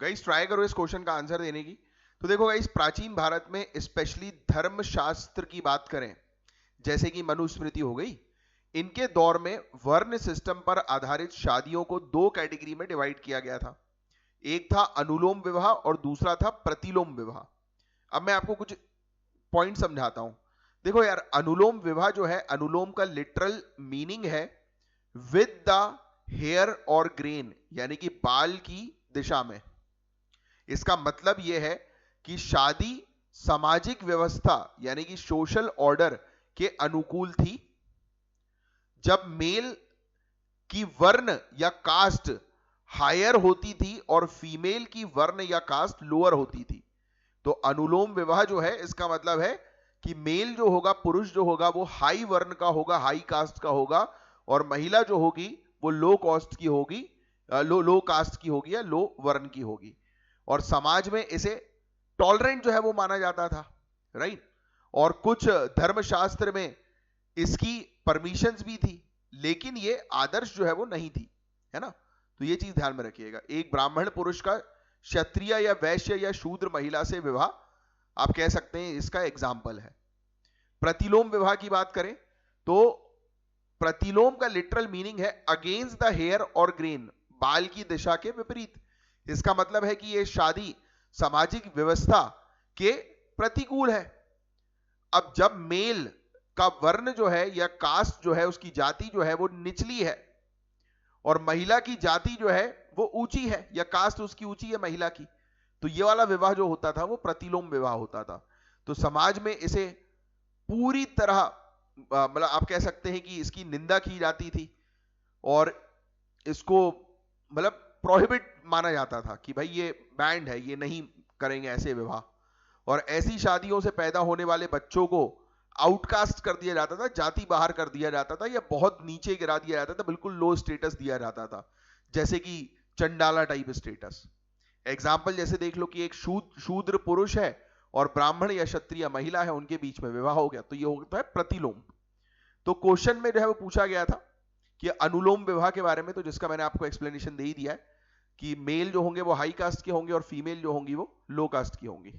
Guys try करो इस question का आंसर देने की। तो देखो गाइस, प्राचीन भारत में स्पेशली धर्मशास्त्र की बात करें, जैसे कि मनुस्मृति हो गई, इनके दौर में वर्ण सिस्टम पर आधारित शादियों को दो कैटेगरी में डिवाइड किया गया था। एक था अनुलोम विवाह और दूसरा था प्रतिलोम विवाह। अब मैं आपको कुछ पॉइंट समझाता हूं। देखो यार, अनुलोम विवाह जो है, अनुलोम का लिटरल मीनिंग है विद द हेयर और ग्रेन, यानी कि बाल की दिशा में। इसका मतलब यह है कि शादी सामाजिक व्यवस्था यानी कि सोशल ऑर्डर के अनुकूल थी। जब मेल की वर्ण या कास्ट हायर होती थी और फीमेल की वर्ण या कास्ट लोअर होती थी। तो अनुलोम विवाह जो है, इसका मतलब है कि मेल जो होगा, पुरुष जो होगा, वो हाई वर्ण का होगा, हाई कास्ट का होगा, और महिला जो होगी वो लो कास्ट की होगी, लो कास्ट की होगी या लो वर्ण की होगी। और समाज में इसे टॉलरेंट जो है वो माना जाता था, राइट। और कुछ धर्मशास्त्र में इसकी परमिशंस भी थी, लेकिन ये आदर्श जो है वो नहीं थी, है ना। तो ये चीज ध्यान में रखिएगा। एक ब्राह्मण पुरुष का क्षत्रिय या वैश्य या शूद्र महिला से विवाह, आप कह सकते हैं, इसका एग्जाम्पल है। प्रतिलोम विवाह की बात करें तो प्रतिलोम का लिटरल मीनिंग है अगेंस्ट द हेयर और ग्रेन, बाल की दिशा के विपरीत। इसका मतलब है कि यह शादी सामाजिक व्यवस्था के प्रतिकूल है। अब जब मेल का वर्ण जो है या कास्ट जो है, उसकी जाति जो है वो निचली है, और महिला की जाति जो है वो ऊंची है, या कास्ट उसकी ऊंची है महिला की, तो ये वाला विवाह जो होता था वो प्रतिलोम विवाह होता था। तो समाज में इसे पूरी तरह, मतलब आप कह सकते हैं कि इसकी निंदा की जाती थी, और इसको मतलब प्रोहिबिट माना जाता था कि भाई ये बैंड है, ये नहीं करेंगे ऐसे विवाह। और ऐसी शादियों से पैदा होने वाले बच्चों को आउटकास्ट कर दिया जाता था, जाति बाहर कर दिया जाता था, या बहुत नीचे गिरा दिया जाता था, बिल्कुल लो स्टेटस दिया जाता था, जैसे कि चंडाला टाइप स्टेटस। एग्जाम्पल जैसे देख लो कि एक शूद्र पुरुष है और ब्राह्मण या क्षत्रिय महिला है, उनके बीच में विवाह हो गया, तो ये होता है प्रतिलोम। तो क्वेश्चन में जो है वो पूछा गया था कि अनुलोम विवाह के बारे में, तो जिसका मैंने आपको एक्सप्लेनेशन दे ही दिया है कि मेल जो होंगे वो हाई कास्ट के होंगे और फीमेल जो होंगी वो लो कास्ट की होंगी।